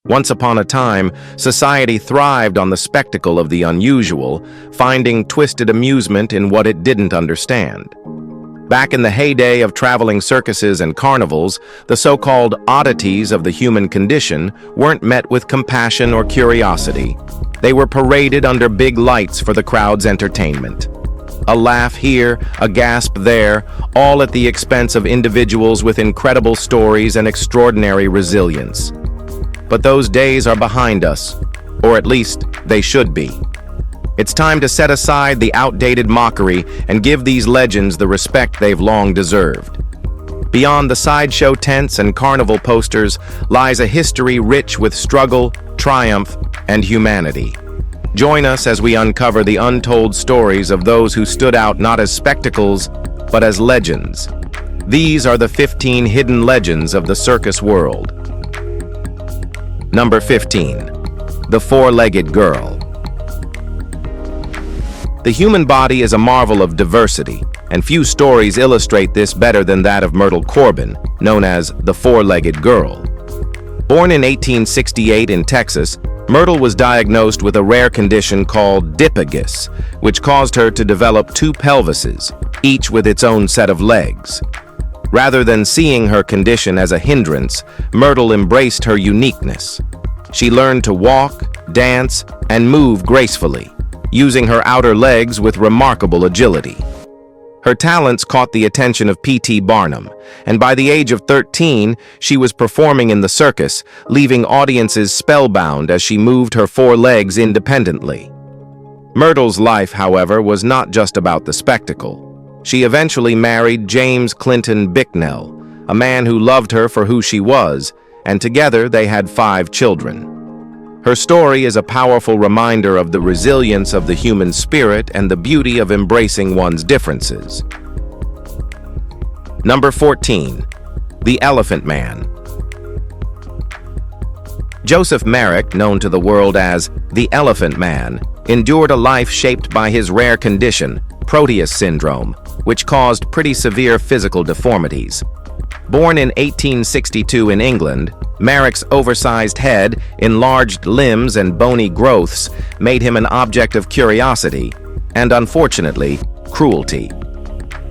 Once upon a time, society thrived on the spectacle of the unusual, finding twisted amusement in what it didn't understand. Back in the heyday of traveling circuses and carnivals, the so-called oddities of the human condition weren't met with compassion or curiosity. They were paraded under big lights for the crowd's entertainment. A laugh here, a gasp there, all at the expense of individuals with incredible stories and extraordinary resilience. But those days are behind us, or at least they should be. It's time to set aside the outdated mockery and give these legends the respect they've long deserved. Beyond the sideshow tents and carnival posters lies a history rich with struggle, triumph, and humanity. Join us as we uncover the untold stories of those who stood out not as spectacles, but as legends. These are the 15 hidden legends of the circus world. Number 15. The Four-Legged Girl. The human body is a marvel of diversity, and few stories illustrate this better than that of Myrtle Corbin, known as the Four-Legged Girl. Born in 1868 in Texas, Myrtle was diagnosed with a rare condition called diphagus, which caused her to develop two pelvises, each with its own set of legs. Rather than seeing her condition as a hindrance, Myrtle embraced her uniqueness. She learned to walk, dance, and move gracefully, using her outer legs with remarkable agility. Her talents caught the attention of P.T. Barnum, and by the age of 13, she was performing in the circus, leaving audiences spellbound as she moved her four legs independently. Myrtle's life, however, was not just about the spectacle. She eventually married James Clinton Bicknell, a man who loved her for who she was, and together they had 5 children. Her story is a powerful reminder of the resilience of the human spirit and the beauty of embracing one's differences. Number 14. The Elephant Man. Joseph Merrick, known to the world as the Elephant Man, endured a life shaped by his rare condition, Proteus syndrome, which caused pretty severe physical deformities. Born in 1862 in England, Merrick's oversized head, enlarged limbs, and bony growths made him an object of curiosity and, unfortunately, cruelty.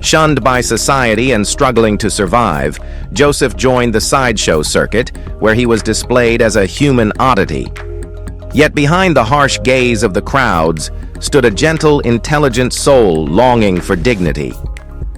Shunned by society and struggling to survive, Joseph joined the sideshow circuit, where he was displayed as a human oddity. Yet behind the harsh gaze of the crowds stood a gentle, intelligent soul longing for dignity.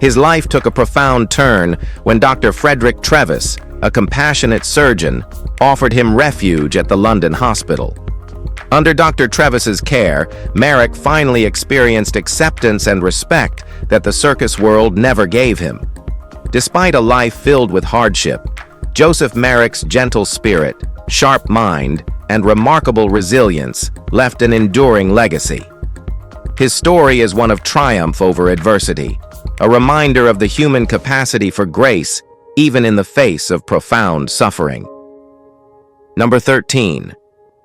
His life took a profound turn when Dr. Frederick Trevis, a compassionate surgeon, offered him refuge at the London hospital. Under Dr. Trevis's care, Merrick finally experienced acceptance and respect that the circus world never gave him. Despite a life filled with hardship, Joseph Merrick's gentle spirit, sharp mind, and remarkable resilience left an enduring legacy. His story is one of triumph over adversity, a reminder of the human capacity for grace even in the face of profound suffering. Number 13.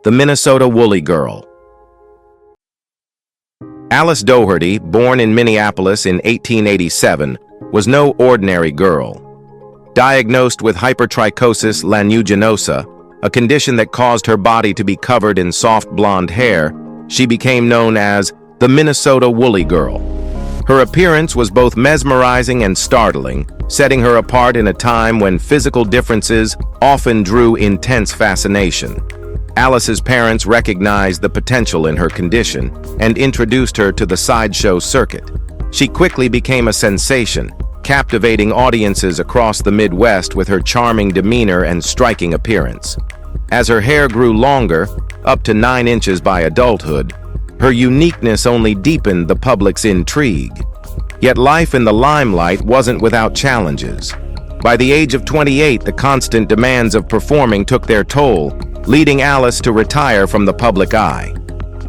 The Minnesota Woolly Girl. Alice Doherty, born in Minneapolis in 1887, was no ordinary girl. Diagnosed with hypertrichosis lanuginosa, a condition that caused her body to be covered in soft blonde hair, she became known as the Minnesota Woolly Girl. Her appearance was both mesmerizing and startling, setting her apart in a time when physical differences often drew intense fascination. Alice's parents recognized the potential in her condition and introduced her to the sideshow circuit. She quickly became a sensation, captivating audiences across the Midwest with her charming demeanor and striking appearance. As her hair grew longer, up to 9 inches by adulthood, her uniqueness only deepened the public's intrigue. Yet life in the limelight wasn't without challenges. By the age of 28, the constant demands of performing took their toll, leading Alice to retire from the public eye.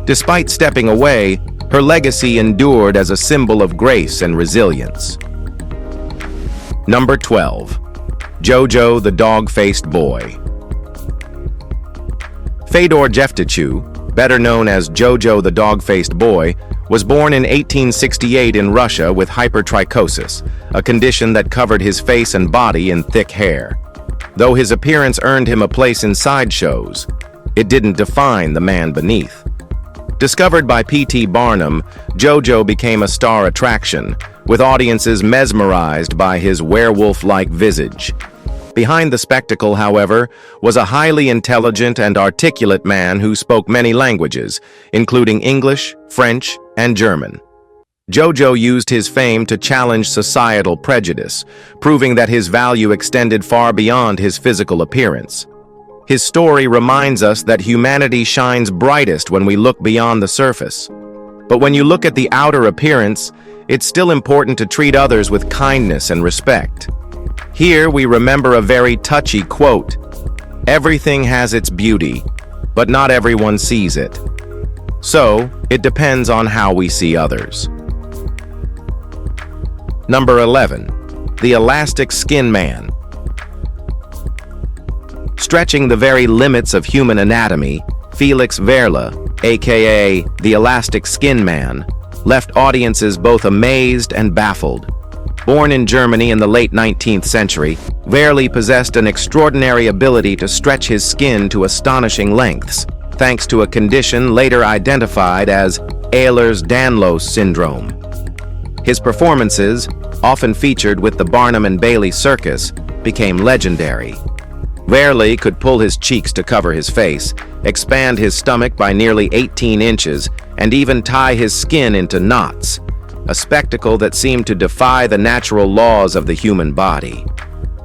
Despite stepping away, her legacy endured as a symbol of grace and resilience. Number 12. JoJo the Dogfaced Boy. Fedor Jeftichuk, better known as JoJo the Dogfaced Boy, was born in 1868 in Russia with hypertrichosis, a condition that covered his face and body in thick hair. Though his appearance earned him a place in sideshows, It didn't define the man beneath. Discovered by P.T. Barnum, JoJo became a star attraction, with audiences mesmerized by his werewolf-like visage. Behind the spectacle, however, was a highly intelligent and articulate man who spoke many languages, including English, French, and German. JoJo used his fame to challenge societal prejudice, proving that his value extended far beyond his physical appearance. His story reminds us that humanity shines brightest when we look beyond the surface. But when you look at the outer appearance, it's still important to treat others with kindness and respect. Here we remember a very touchy quote: "Everything has its beauty, but not everyone sees it. So, it depends on how we see others." Number 11. The Elastic Skin Man. Stretching the very limits of human anatomy, Felix Verla, aka the Elastic Skin Man, left audiences both amazed and baffled. Born in Germany in the late 19th century, Verla possessed an extraordinary ability to stretch his skin to astonishing lengths, thanks to a condition later identified as Ehlers-Danlos syndrome. His performances, often featured with the Barnum and Bailey Circus, became legendary. Verla could pull his cheeks to cover his face, expand his stomach by nearly 18 inches, and even tie his skin into knots, a spectacle that seemed to defy the natural laws of the human body.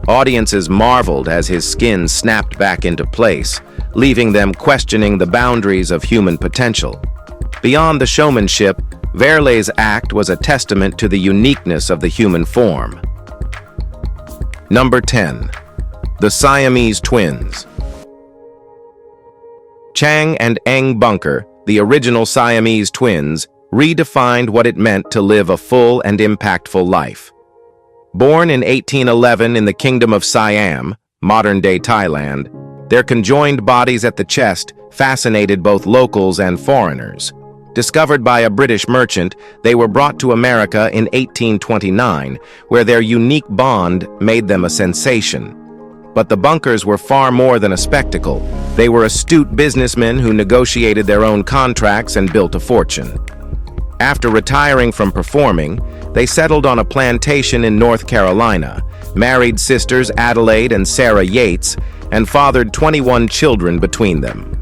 Audiences marveled as his skin snapped back into place, leaving them questioning the boundaries of human potential. Beyond the showmanship, Verla's act was a testament to the uniqueness of the human form. Number 10. The Siamese Twins. Chang and Eng Bunker, the original Siamese twins, redefined what it meant to live a full and impactful life. Born in 1811 in the Kingdom of Siam, modern-day Thailand, their conjoined bodies at the chest fascinated both locals and foreigners. Discovered by a British merchant, they were brought to America in 1829, where their unique bond made them a sensation. But the Bunkers were far more than a spectacle. They were astute businessmen who negotiated their own contracts and built a fortune. After retiring from performing, they settled on a plantation in North Carolina, married sisters Adelaide and Sarah Yates, and fathered 21 children between them.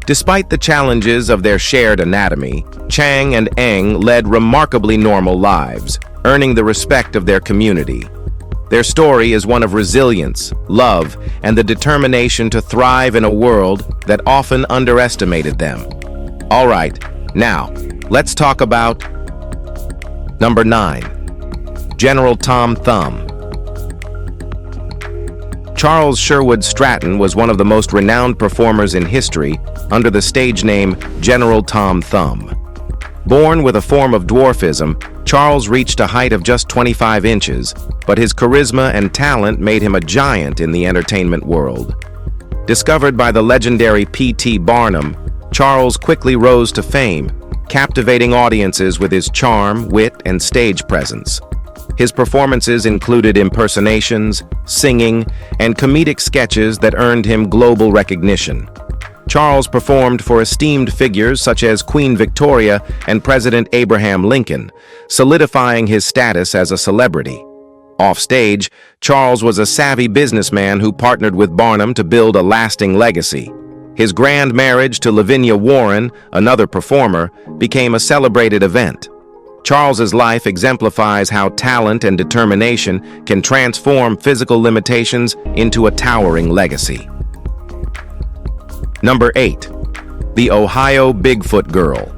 Despite the challenges of their shared anatomy, Chang and Eng led remarkably normal lives, earning the respect of their community. Their story is one of resilience, love, and the determination to thrive in a world that often underestimated them. All right, now, let's talk about Number 9. General Tom Thumb. Charles Sherwood Stratton was one of the most renowned performers in history under the stage name General Tom Thumb. Born with a form of dwarfism, Charles reached a height of just 25 inches, but his charisma and talent made him a giant in the entertainment world. Discovered by the legendary P.T. Barnum, Charles quickly rose to fame, captivating audiences with his charm, wit, and stage presence. His performances included impersonations, singing, and comedic sketches that earned him global recognition. Charles performed for esteemed figures such as Queen Victoria and President Abraham Lincoln, solidifying his status as a celebrity. Offstage, Charles was a savvy businessman who partnered with Barnum to build a lasting legacy. His grand marriage to Lavinia Warren, another performer, became a celebrated event. Charles's life exemplifies how talent and determination can transform physical limitations into a towering legacy. Number 8. The Ohio Bigfoot Girl.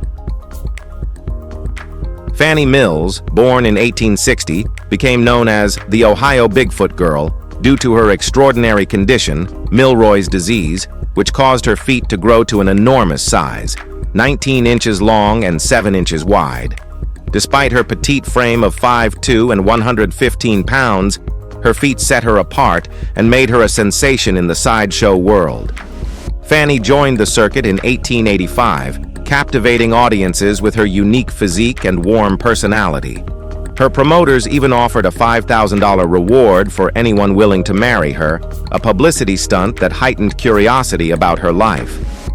Fannie Mills, born in 1860, became known as the Ohio Bigfoot Girl due to her extraordinary condition, Milroy's disease, which caused her feet to grow to an enormous size, 19 inches long and 7 inches wide. Despite her petite frame of 5'2" and 115 pounds, her feet set her apart and made her a sensation in the sideshow world. Fannie joined the circuit in 1885, captivating audiences with her unique physique and warm personality. Her promoters even offered a $5,000 reward for anyone willing to marry her, a publicity stunt that heightened curiosity about her life.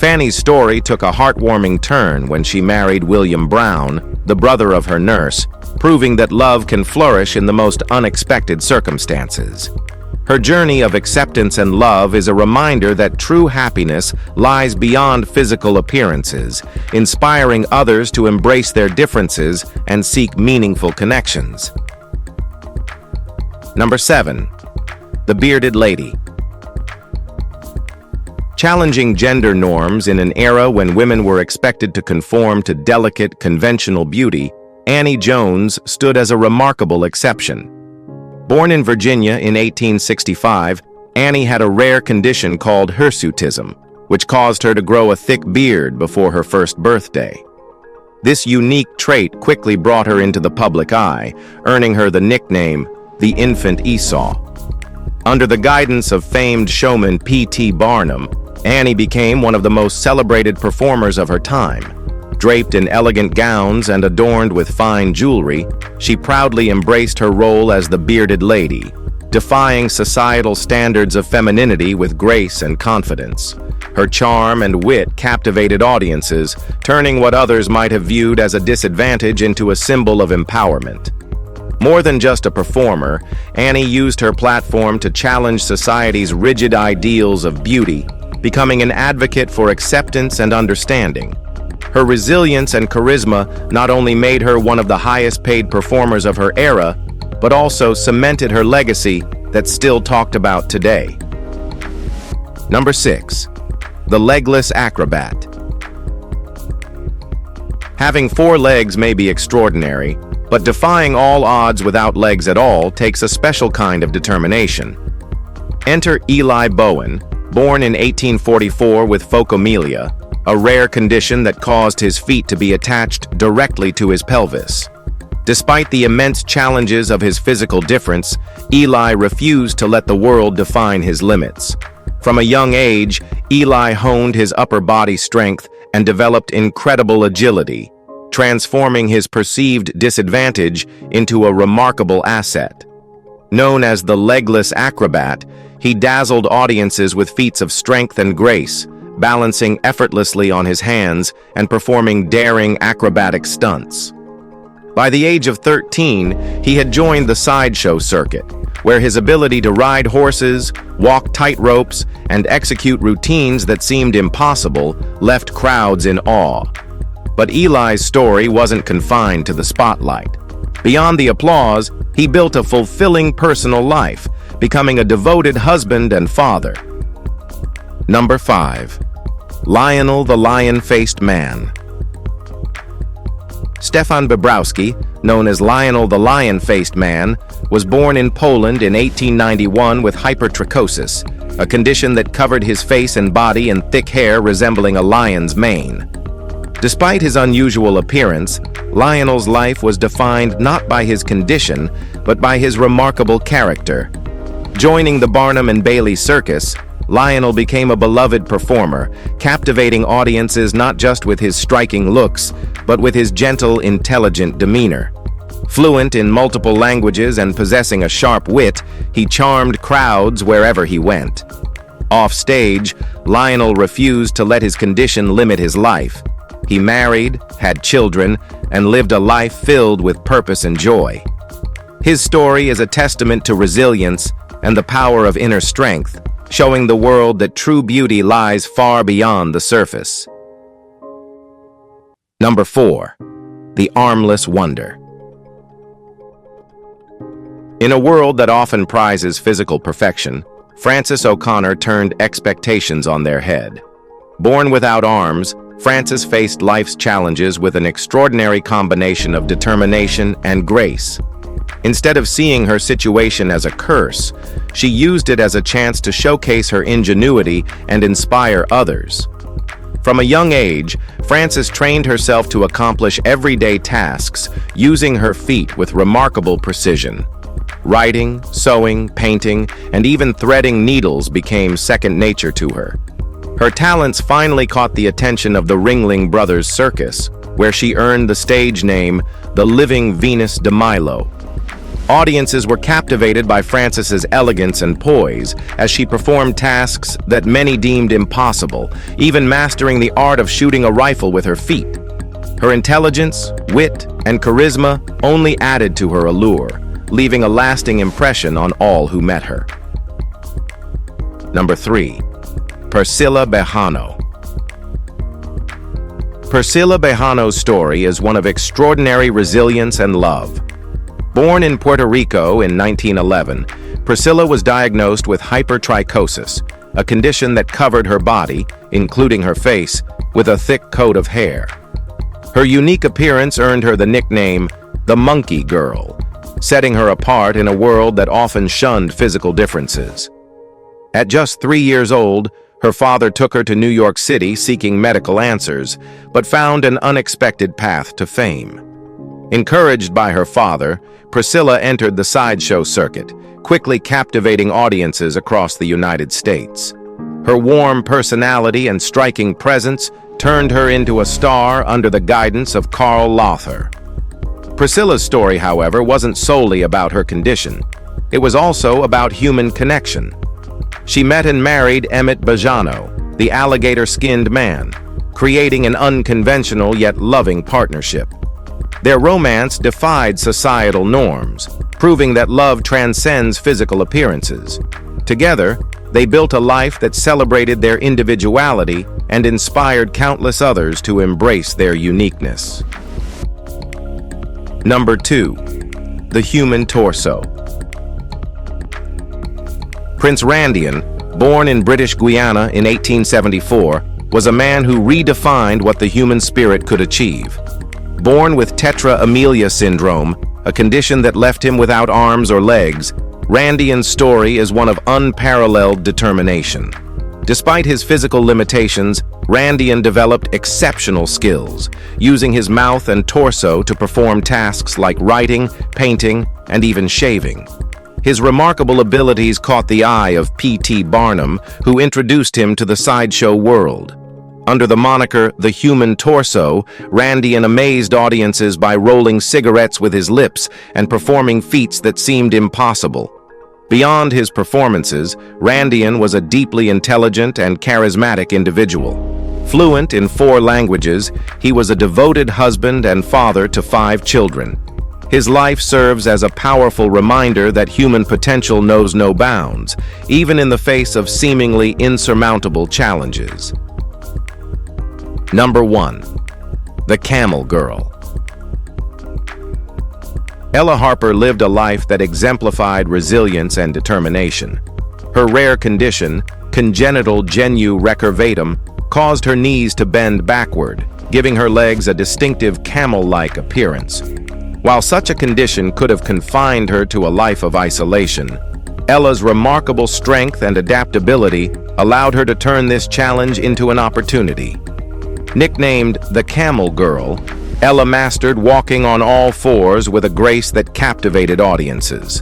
Fanny's story took a heartwarming turn when she married William Brown, the brother of her nurse, proving that love can flourish in the most unexpected circumstances. Her journey of acceptance and love is a reminder that true happiness lies beyond physical appearances, inspiring others to embrace their differences and seek meaningful connections. Number 7. The Bearded Lady. Challenging gender norms in an era when women were expected to conform to delicate, conventional beauty, Annie Jones stood as a remarkable exception. Born in Virginia in 1865, Annie had a rare condition called hirsutism, which caused her to grow a thick beard before her first birthday. This unique trait quickly brought her into the public eye, earning her the nickname, the Infant Esau. Under the guidance of famed showman P.T. Barnum, Annie became one of the most celebrated performers of her time. Draped in elegant gowns and adorned with fine jewelry, she proudly embraced her role as the bearded lady, defying societal standards of femininity with grace and confidence. Her charm and wit captivated audiences, turning what others might have viewed as a disadvantage into a symbol of empowerment. More than just a performer, Annie used her platform to challenge society's rigid ideals of beauty, becoming an advocate for acceptance and understanding. Her resilience and charisma not only made her one of the highest-paid performers of her era, but also cemented her legacy that's still talked about today. Number 6. The Legless Acrobat. Having 4 legs may be extraordinary, but defying all odds without legs at all takes a special kind of determination. Enter Eli Bowen, born in 1844 with phocomelia, a rare condition that caused his feet to be attached directly to his pelvis. Despite the immense challenges of his physical difference, Eli refused to let the world define his limits. From a young age, Eli honed his upper body strength and developed incredible agility, transforming his perceived disadvantage into a remarkable asset. Known as the Legless Acrobat, he dazzled audiences with feats of strength and grace, balancing effortlessly on his hands and performing daring acrobatic stunts. By the age of 13, he had joined the sideshow circuit, where his ability to ride horses, walk tight ropes, and execute routines that seemed impossible left crowds in awe. But Eli's story wasn't confined to the spotlight. Beyond the applause, he built a fulfilling personal life, becoming a devoted husband and father. Number 5. Lionel the Lionfaced Man. Stefan Bobrowski, known as Lionel the Lionfaced Man, was born in Poland in 1891 with hypertrichosis, a condition that covered his face and body in thick hair resembling a lion's mane. Despite his unusual appearance, Lionel's life was defined not by his condition, but by his remarkable character. Joining the Barnum and Bailey Circus, Lionel became a beloved performer, captivating audiences not just with his striking looks, but with his gentle, intelligent demeanor. Fluent in multiple languages and possessing a sharp wit, he charmed crowds wherever he went. Off stage, Lionel refused to let his condition limit his life. He married, had children, and lived a life filled with purpose and joy. His story is a testament to resilience and the power of inner strength, showing the world that true beauty lies far beyond the surface. Number 4. The Armless Wonder. In a world that often prizes physical perfection, Frances O'Connor turned expectations on their head. Born without arms, Frances faced life's challenges with an extraordinary combination of determination and grace. Instead of seeing her situation as a curse, she used it as a chance to showcase her ingenuity and inspire others. From a young age, Frances trained herself to accomplish everyday tasks, using her feet with remarkable precision. Writing, sewing, painting, and even threading needles became second nature to her. Her talents finally caught the attention of the Ringling Brothers Circus, where she earned the stage name, the Living Venus de Milo. Audiences were captivated by Frances's elegance and poise as she performed tasks that many deemed impossible, even mastering the art of shooting a rifle with her feet. Her intelligence, wit, and charisma only added to her allure, leaving a lasting impression on all who met her. Number 3. Priscilla Bano. Priscilla Bano's story is one of extraordinary resilience and love. Born in Puerto Rico in 1911, Priscilla was diagnosed with hypertrichosis, a condition that covered her body, including her face, with a thick coat of hair. Her unique appearance earned her the nickname, the Monkey Girl, setting her apart in a world that often shunned physical differences. At just 3 years old, her father took her to New York City seeking medical answers, but found an unexpected path to fame. Encouraged by her father, Priscilla entered the sideshow circuit, quickly captivating audiences across the United States. Her warm personality and striking presence turned her into a star under the guidance of Karl Lothar. Priscilla's story, however, wasn't solely about her condition. It was also about human connection. She met and married Emmett Bajano, the alligator-skinned man, creating an unconventional yet loving partnership. Their romance defied societal norms, proving that love transcends physical appearances. Together, they built a life that celebrated their individuality and inspired countless others to embrace their uniqueness. Number 2. The human torso. Prince Randian, born in British Guiana in 1874, was a man who redefined what the human spirit could achieve. Born with tetra amelia syndrome, a condition that left him without arms or legs, Randian's story is one of unparalleled determination. Despite his physical limitations, Randian developed exceptional skills, using his mouth and torso to perform tasks like writing, painting, and even shaving. His remarkable abilities caught the eye of P.T. Barnum, who introduced him to the sideshow world. Under the moniker The Human Torso, Randian amazed audiences by rolling cigarettes with his lips and performing feats that seemed impossible. Beyond his performances, Randian was a deeply intelligent and charismatic individual. Fluent in 4 languages, he was a devoted husband and father to 5 children. His life serves as a powerful reminder that human potential knows no bounds, even in the face of seemingly insurmountable challenges. Number 1. The Camel Girl. Ella Harper lived a life that exemplified resilience and determination. Her rare condition, congenital genu recurvatum, caused her knees to bend backward, giving her legs a distinctive camel-like appearance. While such a condition could have confined her to a life of isolation, Ella's remarkable strength and adaptability allowed her to turn this challenge into an opportunity. Nicknamed the Camel Girl, Ella mastered walking on all 4s with a grace that captivated audiences.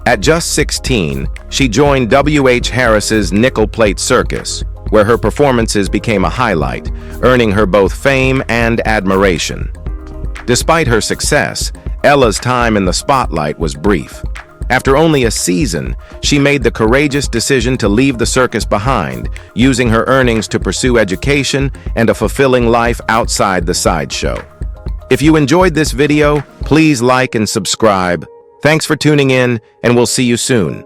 At just 16, she joined W.H. Harris's nickel-plate circus, where her performances became a highlight, earning her both fame and admiration. Despite her success, Ella's time in the spotlight was brief. After only a season, she made the courageous decision to leave the circus behind, using her earnings to pursue education and a fulfilling life outside the sideshow. If you enjoyed this video, please like and subscribe. Thanks for tuning in, and we'll see you soon.